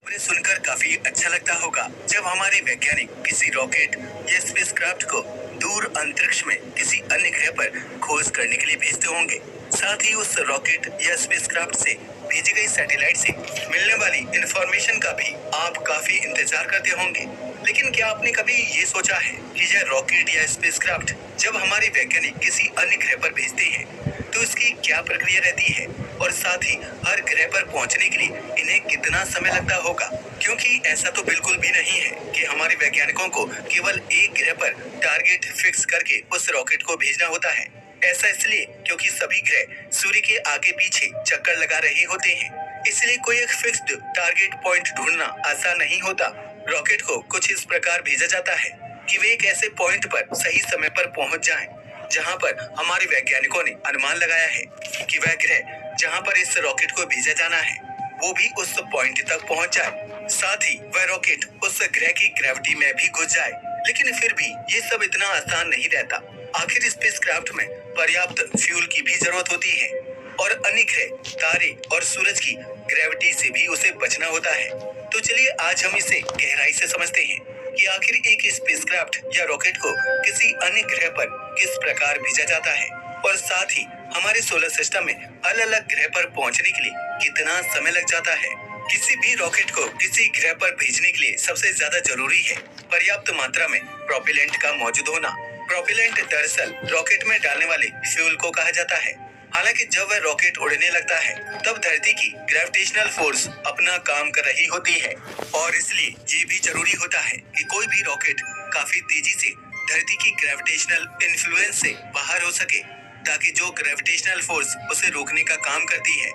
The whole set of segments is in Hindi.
खबरें सुनकर काफी अच्छा लगता होगा जब हमारे वैज्ञानिक किसी रॉकेट या स्पेसक्राफ्ट को दूर अंतरिक्ष में किसी अन्य ग्रह पर खोज करने के लिए भेजते होंगे। साथ ही उस रॉकेट या स्पेसक्राफ्ट से भेजी गई सैटेलाइट से मिलने वाली इंफॉर्मेशन का भी आप काफी इंतजार करते होंगे। लेकिन क्या आपने कभी ये सोचा है कि यह रॉकेट या स्पेसक्राफ्ट जब हमारे वैज्ञानिक किसी अन्य ग्रह पर भेजते हैं तो इसकी क्या प्रक्रिया रहती है और साथ ही हर ग्रह पर पहुंचने के लिए इन्हें कितना समय लगता होगा? क्योंकि ऐसा तो बिल्कुल भी नहीं है कि हमारे वैज्ञानिकों को केवल एक ग्रह पर टारगेट फिक्स करके उस रॉकेट को भेजना होता है। ऐसा इसलिए क्योंकि सभी ग्रह सूर्य के आगे पीछे चक्कर लगा रहे होते हैं, इसलिए कोई एक फिक्स्ड टारगेट पॉइंट ढूंढना आसान नहीं होता। रॉकेट को कुछ इस प्रकार भेजा जाता है कि वे एक ऐसे पॉइंट पर सही समय पर पहुंच जाएं, जहां पर हमारे वैज्ञानिकों ने अनुमान लगाया है कि वह ग्रह जहां पर इस रॉकेट को भेजा जाना है वो भी उस पॉइंट तक पहुंच जाए। साथ ही वह रॉकेट उस ग्रह की ग्रेविटी में भी घुस जाए। लेकिन फिर भी ये सब इतना आसान नहीं रहता। आखिर स्पेसक्राफ्ट में पर्याप्त फ्यूल की भी जरूरत होती है और अन्य ग्रह, तारे और सूरज की ग्रेविटी से भी उसे बचना होता है। तो चलिए आज हम इसे गहराई से समझते हैं कि आखिर एक स्पेसक्राफ्ट या रॉकेट को किसी अन्य ग्रह पर किस प्रकार भेजा जाता है और साथ ही हमारे सोलर सिस्टम में अलग अलग ग्रह पर पहुंचने के लिए कितना समय लग जाता है। किसी भी रॉकेट को किसी ग्रह पर भेजने के लिए सबसे ज्यादा जरूरी है पर्याप्त मात्रा में प्रोपेलेंट का मौजूद होना। प्रोपेलेंट दरअसल रॉकेट में डालने वाले फ्यूल को कहा जाता है। हालांकि जब वह रॉकेट उड़ने लगता है तब धरती की ग्रेविटेशनल फोर्स अपना काम कर रही होती है और इसलिए ये भी जरूरी होता है कि कोई भी रॉकेट काफी तेजी से धरती की ग्रेविटेशनल इन्फ्लुएंस से बाहर हो सके, ताकि जो ग्रेविटेशनल फोर्स उसे रोकने का काम करती है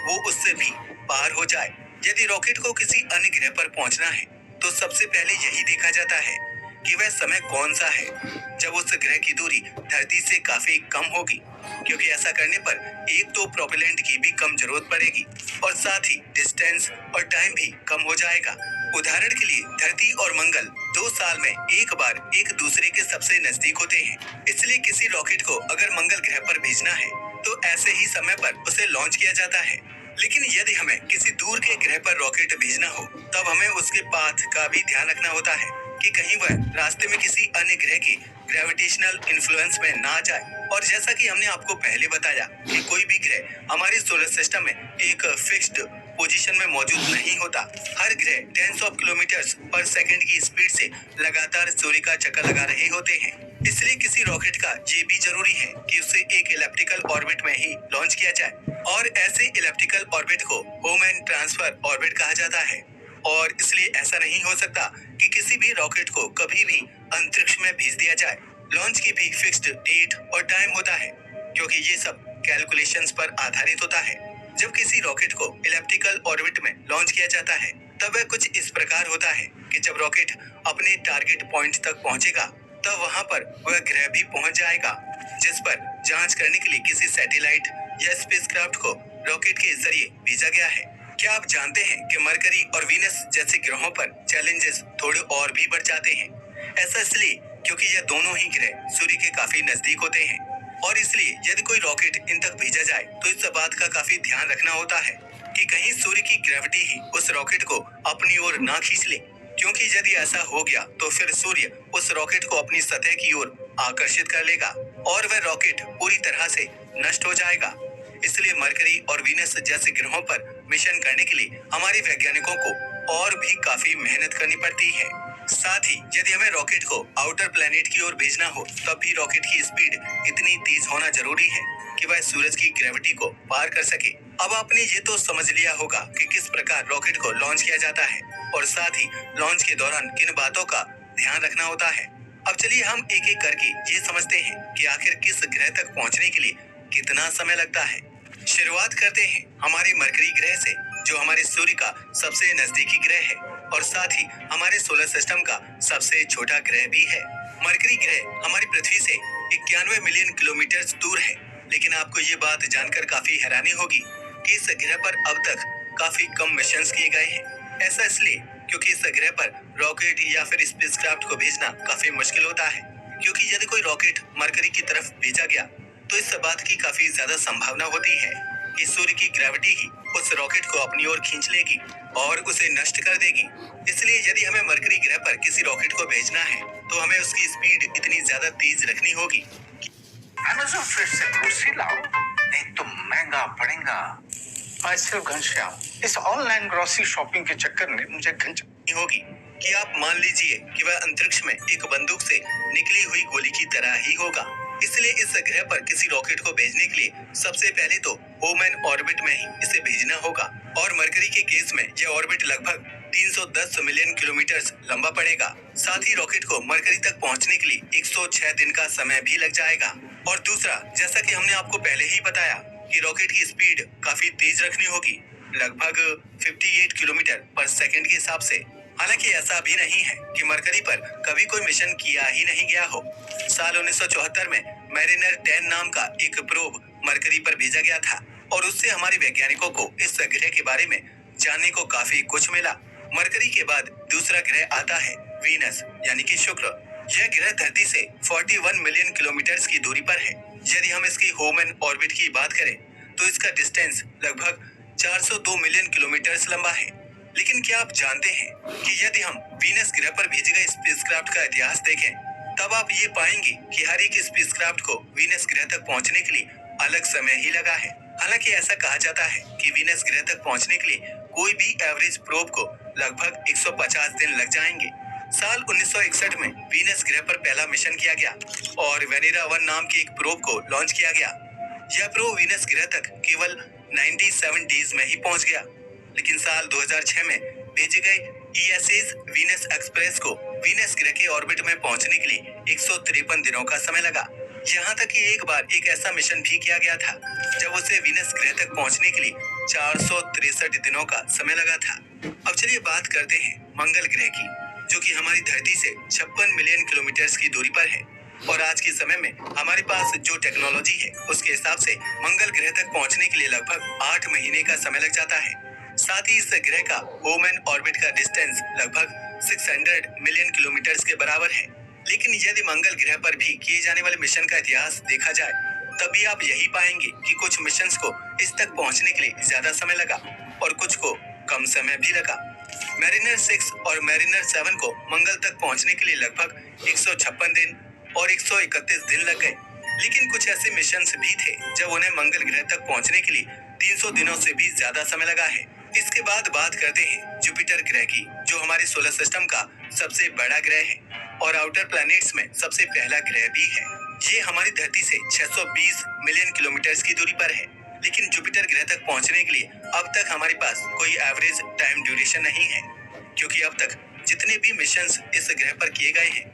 वो उससे भी पार हो जाए। यदि रॉकेट को किसी अन्य ग्रह पर पहुंचना है तो सबसे पहले यही देखा जाता है कि वह समय कौन सा है जब उस ग्रह की दूरी धरती से काफी कम होगी, क्योंकि ऐसा करने पर एक तो प्रोपेलेंट की भी कम जरूरत पड़ेगी और साथ ही डिस्टेंस और टाइम भी कम हो जाएगा। उदाहरण के लिए धरती और मंगल 2 साल में एक बार एक दूसरे के सबसे नजदीक होते हैं, इसलिए किसी रॉकेट को अगर मंगल ग्रह पर भेजना है तो ऐसे ही समय पर उसे लॉन्च किया जाता है। लेकिन यदि हमें किसी दूर के ग्रह पर रॉकेट भेजना हो तब हमें उसके पाथ का भी ध्यान रखना होता है कि कहीं वह रास्ते में किसी अन्य ग्रह की ग्रेविटेशनल इन्फ्लुएंस में ना जाए। और जैसा कि हमने आपको पहले बताया कि कोई भी ग्रह हमारे सोलर सिस्टम में एक फिक्स्ड पोजीशन में मौजूद नहीं होता। हर ग्रह टेंस ऑफ किलोमीटर्स पर सेकंड की स्पीड से लगातार सूर्य का चक्कर लगा रहे होते हैं। इसलिए किसी रॉकेट का ये भी जरूरी है कि उसे एक इलेप्टिकल ऑर्बिट में ही लॉन्च किया जाए और ऐसे इलेप्टिकल ऑर्बिट को होम एंड ट्रांसफर ऑर्बिट कहा जाता है। और इसलिए ऐसा नहीं हो सकता कि किसी भी रॉकेट को कभी भी अंतरिक्ष में भेज दिया जाए। लॉन्च की भी फिक्स्ड डेट और टाइम होता है, क्योंकि ये सब कैलकुलेशंस पर आधारित होता है। जब किसी रॉकेट को इलेप्टिकल ऑर्बिट में लॉन्च किया जाता है तब वह कुछ इस प्रकार होता है कि जब रॉकेट अपने टारगेट पॉइंट तक पहुंचेगा तब वहां पर वह ग्रह भी पहुंच जाएगा, जिस पर जांच करने के लिए किसी सैटेलाइट या स्पेसक्राफ्ट को रॉकेट के जरिए भेजा गया है। क्या आप जानते हैं कि मरकरी और वीनस जैसे ग्रहों पर चैलेंजेस थोड़े और भी बढ़ जाते हैं? ऐसा इसलिए क्योंकि यह दोनों ही ग्रह सूर्य के काफी नजदीक होते हैं और इसलिए यदि कोई रॉकेट इन तक भेजा जाए तो इस बात का काफी ध्यान रखना होता है कि कहीं सूर्य की ग्रेविटी ही उस रॉकेट को अपनी ओर ना खींच ले, क्योंकि यदि ऐसा हो गया तो फिर सूर्य उस रॉकेट को अपनी सतह की ओर आकर्षित कर लेगा और वह रॉकेट पूरी तरह से नष्ट हो जाएगा। इसलिए मरकरी और वीनस जैसे ग्रहों पर मिशन करने के लिए हमारे वैज्ञानिकों को और भी काफी मेहनत करनी पड़ती है। साथ ही यदि हमें रॉकेट को आउटर प्लेनेट की ओर भेजना हो तब भी रॉकेट की स्पीड इतनी तेज होना जरूरी है कि वह सूरज की ग्रेविटी को पार कर सके। अब आपने ये तो समझ लिया होगा कि किस प्रकार रॉकेट को लॉन्च किया जाता है और साथ ही लॉन्च के दौरान किन बातों का ध्यान रखना होता है। अब चलिए हम एक एक करके ये समझते हैं कि आखिर किस ग्रह तक पहुंचने के लिए कितना समय लगता है। शुरुआत करते हैं हमारे मरकरी ग्रह से, जो हमारे सूर्य का सबसे नजदीकी ग्रह है और साथ ही हमारे सोलर सिस्टम का सबसे छोटा ग्रह भी है। मरकरी ग्रह हमारी पृथ्वी से 91 मिलियन किलोमीटर दूर है, लेकिन आपको ये बात जानकर काफी हैरानी होगी कि इस ग्रह पर अब तक काफी कम मिशंस किए गए हैं। ऐसा इसलिए क्योंकि इस ग्रह पर रॉकेट या फिर स्पेसक्राफ्ट को भेजना काफी मुश्किल होता है, क्योंकि यदि कोई रॉकेट मरकरी की तरफ भेजा गया तो इस बात की काफी ज्यादा संभावना होती है कि सूर्य की ग्रेविटी ही उस रॉकेट को अपनी ओर खींच लेगी और उसे नष्ट कर देगी। इसलिए यदि हमें मरकरी ग्रह पर किसी रॉकेट को भेजना है तो हमें उसकी स्पीड इतनी ज्यादा तेज रखनी होगी। अमेज़न फ्रेश से कुर्सी लाओ, नहीं तो महंगा पड़ेगा। भाई सिर्फ घनश्याम, इस ऑनलाइन ग्रोसरी शॉपिंग के चक्कर में मुझे होगी कि आप मान लीजिए कि वह अंतरिक्ष में एक बंदूक से निकली हुई गोली की तरह ही होगा। इसलिए इस ग्रह पर किसी रॉकेट को भेजने के लिए सबसे पहले तो ओमेन ऑर्बिट में ही इसे भेजना होगा और मरकरी के केस में यह ऑर्बिट लगभग 310 मिलियन किलोमीटर लंबा पड़ेगा। साथ ही रॉकेट को मरकरी तक पहुंचने के लिए 106 दिन का समय भी लग जाएगा। और दूसरा, जैसा कि हमने आपको पहले ही बताया कि रॉकेट की स्पीड काफी तेज रखनी होगी, लगभग 58 किलोमीटर पर सेकंड के हिसाब से। हालांकि ऐसा भी नहीं है कि मरकरी पर कभी कोई मिशन किया ही नहीं गया हो। साल 1974 में मैरिनर 10 नाम का एक प्रोब मरकरी पर भेजा गया था और उससे हमारे वैज्ञानिकों को इस ग्रह के बारे में जानने को काफी कुछ मिला। मरकरी के बाद दूसरा ग्रह आता है वीनस यानी कि शुक्र। यह ग्रह धरती से 41 मिलियन किलोमीटर की दूरी पर है। यदि हम इसकी होमन ऑर्बिट की बात करें तो इसका डिस्टेंस लगभग 402 मिलियन किलोमीटर लंबा है। लेकिन क्या आप जानते हैं कि यदि हम वीनस ग्रह पर भेजे गए स्पेसक्राफ्ट का इतिहास देखें तब आप ये पाएंगे कि हर एक स्पेसक्राफ्ट को वीनस ग्रह तक पहुंचने के लिए अलग समय ही लगा है। हालांकि ऐसा कहा जाता है कि वीनस ग्रह तक पहुंचने के लिए कोई भी एवरेज प्रोब को लगभग 150 दिन लग जाएंगे। साल 1961 में वीनस ग्रह पर पहला मिशन किया गया और वेनेरा 1 नाम के एक प्रोब को लॉन्च किया गया। यह प्रोब वीनस ग्रह तक केवल 97 डेज में ही पहुंच गया। लेकिन साल 2006 में भेजे गए ESA's वीनस एक्सप्रेस को वीनस ग्रह के ऑर्बिट में पहुंचने के लिए 153 दिनों का समय लगा। यहाँ तक कि एक बार एक ऐसा मिशन भी किया गया था जब उसे वीनस ग्रह तक पहुंचने के लिए 463 दिनों का समय लगा था। अब चलिए बात करते हैं मंगल ग्रह की, जो कि हमारी धरती से 56 मिलियन किलोमीटर की दूरी पर है। और आज के समय में हमारे पास जो टेक्नोलॉजी है उसके हिसाब से मंगल ग्रह तक पहुंचने के लिए लगभग 8 महीने का समय लग जाता है। साथ ही इस ग्रह का ओमेन ऑर्बिट का डिस्टेंस लगभग 600 मिलियन किलोमीटर के बराबर है। लेकिन यदि मंगल ग्रह पर भी किए जाने वाले मिशन का इतिहास देखा जाए तभी आप यही पाएंगे कि कुछ मिशंस को इस तक पहुंचने के लिए ज्यादा समय लगा और कुछ को कम समय भी लगा। मैरिनर 6 और मैरिनर 7 को मंगल तक पहुंचने के लिए लगभग 156 दिन और 131 दिन लग गए। लेकिन कुछ ऐसे मिशंस भी थे जब उन्हें मंगल ग्रह तक पहुंचने के लिए 300 दिनों से भी ज्यादा समय लगा है। इसके बाद बात करते हैं जुपिटर ग्रह की, जो हमारे सोलर सिस्टम का सबसे बड़ा ग्रह है और आउटर प्लैनेट्स में सबसे पहला ग्रह भी है। ये हमारी धरती से 620 मिलियन किलोमीटर की दूरी पर है। लेकिन जुपिटर ग्रह तक पहुंचने के लिए अब तक हमारे पास कोई एवरेज टाइम ड्यूरेशन नहीं है, क्योंकि अब तक जितने भी मिशंस इस ग्रह पर किए गए हैं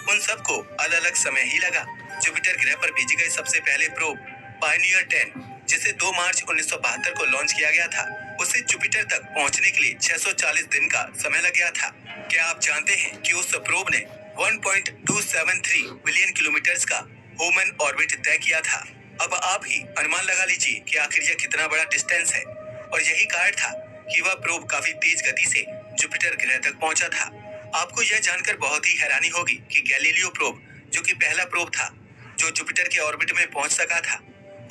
उन सबको अलग अलग समय ही लगा। जुपिटर ग्रह पर भेजे गए सबसे पहले प्रोब पायनियर 10, जिसे 2 मार्च 1972 को लॉन्च किया गया था, उसे जुपिटर तक पहुंचने के लिए 640 दिन का समय लग गया था। क्या आप जानते हैं कि उस प्रोब ने 1.273 बिलियन किलोमीटर का ह्यूमन ऑर्बिट तय किया था। अब आप ही अनुमान लगा लीजिए कि आखिर यह कितना बड़ा डिस्टेंस है। और यही कारण था कि वह प्रोब काफी तेज गति से जुपिटर ग्रह तक पहुंचा था। आपको यह जानकर बहुत ही हैरानी होगी कि गैलीलियो प्रोब, जो कि पहला प्रोब था जो जुपिटर के ऑर्बिट में पहुंच सका था,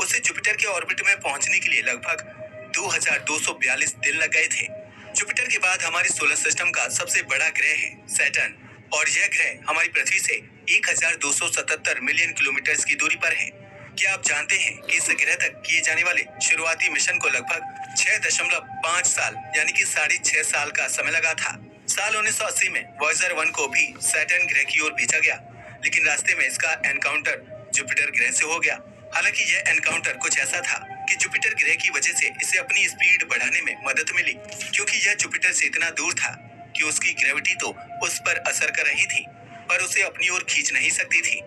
उसे जुपिटर के ऑर्बिट में पहुंचने के लिए लगभग 2242 दिन लग गए थे। जुपिटर के बाद हमारे सोलर सिस्टम का सबसे बड़ा ग्रह है सैटर्न, और यह ग्रह हमारी पृथ्वी से 1277 मिलियन किलोमीटर की दूरी पर है। क्या आप जानते हैं कि इस ग्रह तक किए जाने वाले शुरुआती मिशन को लगभग 6.5 साल यानी कि 6.5 साल का समय लगा था। साल 1980 में वॉयेजर 1 को भी सैटर्न ग्रह की ओर भेजा गया, लेकिन रास्ते में इसका एनकाउंटर जुपिटर ग्रह से हो गया। हालांकि यह एनकाउंटर कुछ ऐसा था कि जुपिटर ग्रह की वजह से इसे अपनी स्पीड बढ़ाने में मदद मिली, क्योंकि यह जुपिटर से इतना दूर था कि उसकी ग्रेविटी तो उस पर असर कर रही थी पर उसे अपनी ओर खींच नहीं सकती थी।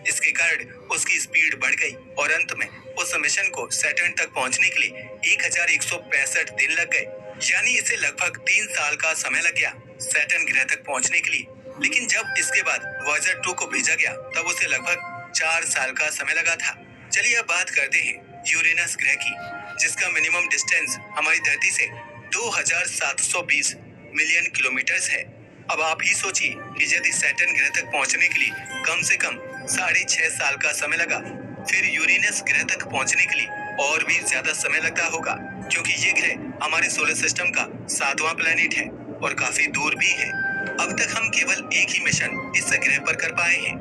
इसके कारण उसकी स्पीड बढ़ गई और अंत में उस मिशन को सैटर्न तक पहुंचने के लिए 1165 दिन लग गए, यानी इसे लगभग 3 साल का समय लग गया सैटर्न ग्रह तक पहुंचने के लिए। लेकिन जब इसके बाद वॉयेजर 2 को भेजा गया तब उसे लगभग 4 साल का समय लगा था। चलिए अब बात करते हैं यूरेनस ग्रह की, जिसका मिनिमम डिस्टेंस हमारी धरती से 2720 मिलियन किलोमीटर है। अब आप ही सोचिए कि यदि सैटर्न ग्रह तक पहुंचने के लिए कम से कम 6.5 साल का समय लगा, फिर यूरेनस ग्रह तक पहुंचने के लिए और भी ज्यादा समय लगता होगा। क्योंकि ये ग्रह हमारे सोलर सिस्टम का 7वां प्लेनेट है और काफी दूर भी है। अब तक हम केवल एक ही मिशन इस ग्रह पर कर पाए हैं।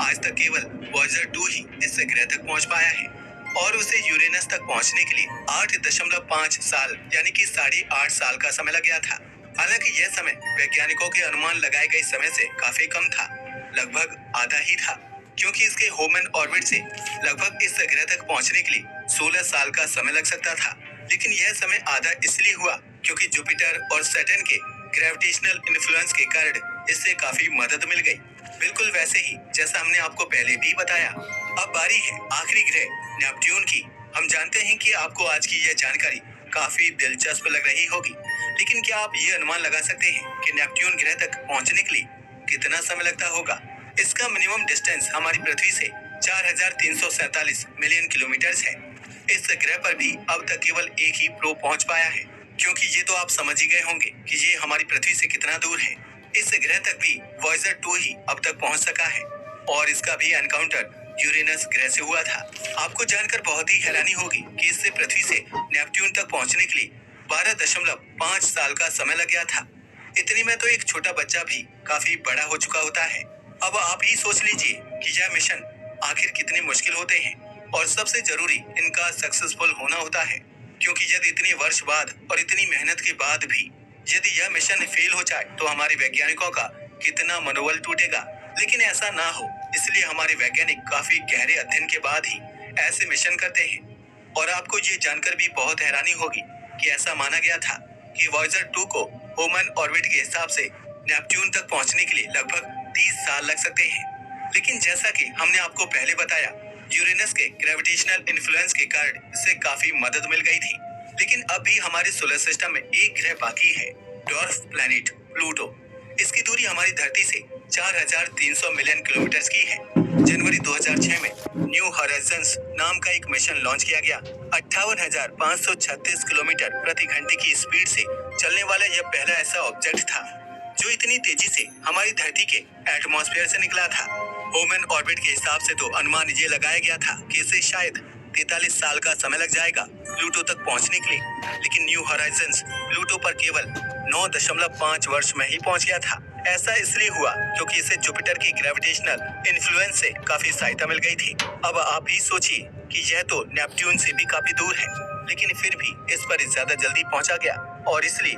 आज तक केवल वॉयेजर 2 ही इस ग्रह तक पहुंच पाया है और उसे यूरेनस तक पहुंचने के लिए 8.5 साल यानी कि 8.5 साल का समय लग गया था। हालांकि यह समय वैज्ञानिकों के अनुमान लगाए गए समय से काफी कम था, लगभग आधा ही था, क्योंकि इसके होमन ऑर्बिट से लगभग इस ग्रह तक पहुंचने के लिए 16 साल का समय लग सकता था। लेकिन यह समय आधा इसलिए हुआ क्योंकि जुपिटर और सैटर्न के ग्रेविटेशनल इन्फ्लुएंस के कारण इससे काफी मदद मिल गई, बिल्कुल वैसे ही जैसा हमने आपको पहले भी बताया। अब बारी है आखिरी ग्रह नेपट्यून की। हम जानते हैं कि आपको आज की यह जानकारी काफी दिलचस्प लग रही होगी, लेकिन क्या आप ये अनुमान लगा सकते हैं कि नेपट्यून ग्रह तक पहुंचने के लिए कितना समय लगता होगा? इसका मिनिमम डिस्टेंस हमारी पृथ्वी से 4,347 मिलियन किलोमीटर है। इस ग्रह पर भी अब तक केवल एक ही प्रोब पहुंच पाया है, क्योंकि ये तो आप समझ ही गए होंगे कि ये हमारी पृथ्वी से कितना दूर है। इस ग्रह तक भी वॉयेजर 2 ही अब तक पहुंच सका है और इसका भी एनकाउंटर यूरेनस ग्रह से हुआ था। आपको जानकर बहुत ही हैरानी होगी कि इससे पृथ्वी से नेपट्यून तक पहुंचने के लिए 12.5 साल का समय लग गया था। इतने में तो एक छोटा बच्चा भी काफी बड़ा हो चुका होता है। अब आप ही सोच लीजिए कि यह मिशन आखिर कितने मुश्किल होते हैं और सबसे जरूरी इनका सक्सेसफुल होना होता है, क्योंकि यदि इतने वर्ष बाद और इतनी मेहनत के बाद भी यदि यह मिशन फेल हो जाए तो हमारे वैज्ञानिकों का कितना मनोबल टूटेगा। लेकिन ऐसा ना हो, इसलिए हमारे वैज्ञानिक काफी गहरे अध्ययन के बाद ही ऐसे मिशन करते हैं। और आपको ये जानकर भी बहुत हैरानी होगी कि ऐसा माना गया था कि वॉयेजर 2 को होमन ऑर्बिट के हिसाब से नेपट्यून तक पहुंचने के लिए लगभग 30 साल लग सकते हैं। लेकिन जैसा कि हमने आपको पहले बताया, यूरेनस के ग्रेविटेशनल इन्फ्लुएंस के कारण इससे काफी मदद मिल गई थी। लेकिन अब भी हमारे सोलर सिस्टम में एक ग्रह बाकी है, ड्वार्फ प्लैनेट प्लूटो। इसकी दूरी हमारी धरती से 4,300 मिलियन किलोमीटर की है। जनवरी 2006 में न्यू हॉराइजन्स नाम का एक मिशन लॉन्च किया गया। 58,536 किलोमीटर प्रति घंटे की स्पीड से चलने वाला यह पहला ऐसा ऑब्जेक्ट था जो इतनी तेजी से हमारी धरती के एटमॉस्फेयर से निकला था। होमन ऑर्बिट के हिसाब से तो अनुमान ये लगाया गया था कि इसे शायद 43 साल का समय लग जाएगा प्लूटो तक पहुंचने के लिए, लेकिन न्यू हॉराइजन्स प्लूटो पर केवल 9.5 वर्ष में ही पहुंच गया था। ऐसा इसलिए हुआ क्योंकि इसे जुपिटर की ग्रेविटेशनल इन्फ्लुएंस से काफी सहायता मिल गई थी। अब आप ही सोचिए कि यह तो नेपट्यून से भी काफी दूर है, लेकिन फिर भी इस पर ज्यादा जल्दी पहुंचा गया और इसलिए